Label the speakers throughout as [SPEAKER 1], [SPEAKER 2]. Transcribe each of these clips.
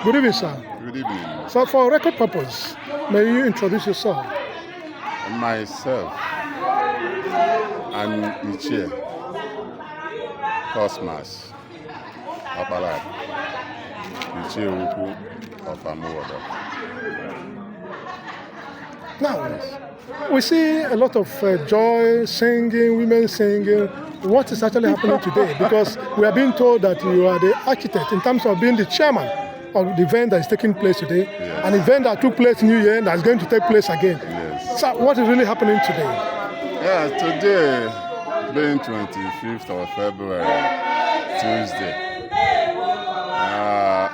[SPEAKER 1] Good evening, sir.
[SPEAKER 2] Good evening.
[SPEAKER 1] So, for record purpose, may you introduce yourself?
[SPEAKER 2] Myself and Ichie Cosmas Opalat, Ichie Ojukwu of Amuwo.
[SPEAKER 1] Now, we see a lot of joy, singing, women singing. What is actually happening today? Because we are being told that you are the architect in terms of being the chairman of the event that is taking place today.
[SPEAKER 2] Yes.
[SPEAKER 1] An event that took place New Year that is going to take place again.
[SPEAKER 2] Yes.
[SPEAKER 1] So, what is really happening today?
[SPEAKER 2] Yeah, today, being 25th of February, Tuesday.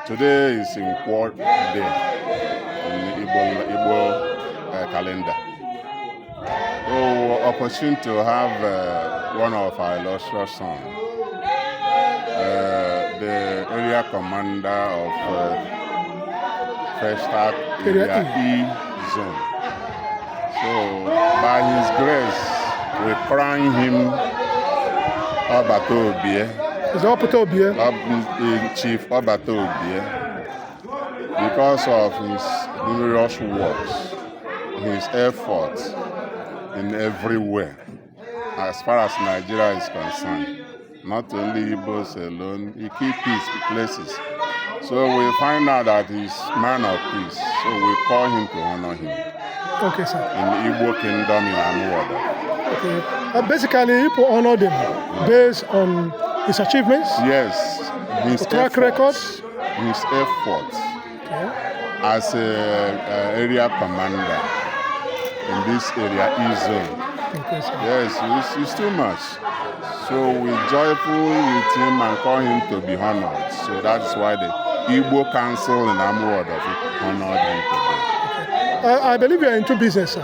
[SPEAKER 2] Today is in Quad Day in the Igbo calendar. So, opportunity to have one of our illustrious sons, the area commander of First Area E zone. So, by his grace, we crown him Obie.
[SPEAKER 1] Is Oputa Obie?
[SPEAKER 2] Chief Obie, because of his numerous works, his efforts in everywhere, as far as Nigeria is concerned. Not only Igbos alone, he keeps his places. So we find out that he's man of peace. So we call him to honor him.
[SPEAKER 1] Okay, sir.
[SPEAKER 2] In the Igbo kingdom in Amuwo.
[SPEAKER 1] Okay. Basically, people honor him based on his achievements.
[SPEAKER 2] Yes, his
[SPEAKER 1] track records.
[SPEAKER 2] His efforts as an area commander in this area E zone.
[SPEAKER 1] Okay, sir.
[SPEAKER 2] Yes, it's too much. So we joyful with him and call him to be honored. So that's why the Igbo Council in Amuwo honored him today.
[SPEAKER 1] I believe you are into business, sir.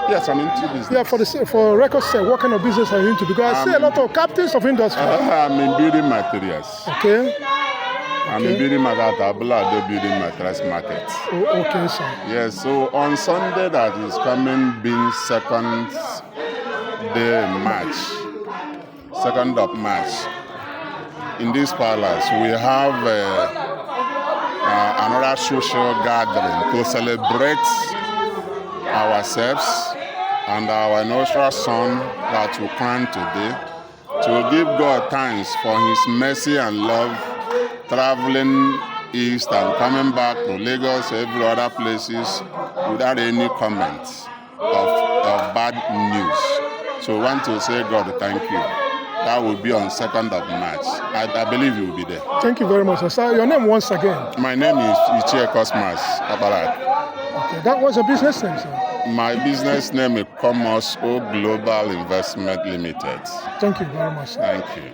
[SPEAKER 2] Yes, I'm into business.
[SPEAKER 1] Yeah, for records, sir, what kind of business are you into? Because I see a lot of captains of industry.
[SPEAKER 2] I'm in building materials.
[SPEAKER 1] Okay.
[SPEAKER 2] I'm in building materials at Abuja building materials market.
[SPEAKER 1] Oh, okay, sir.
[SPEAKER 2] Yes, so on Sunday that is coming, being 2nd of March, in this palace, we have another social gathering to celebrate ourselves and our illustrious son that we crown today, to give God thanks for his mercy and love, traveling east and coming back to Lagos, every other places, without any comments of bad news. So we want to say, God, thank you. That will be on 2nd of March. I believe you will be there.
[SPEAKER 1] Thank you very much, sir. Sir, your name once again?
[SPEAKER 2] My name is Ichie Cosmas Opalat.
[SPEAKER 1] Okay, that was a business name, sir?
[SPEAKER 2] My business name is Commerce O Global Investment Limited.
[SPEAKER 1] Thank you very much, sir.
[SPEAKER 2] Thank you.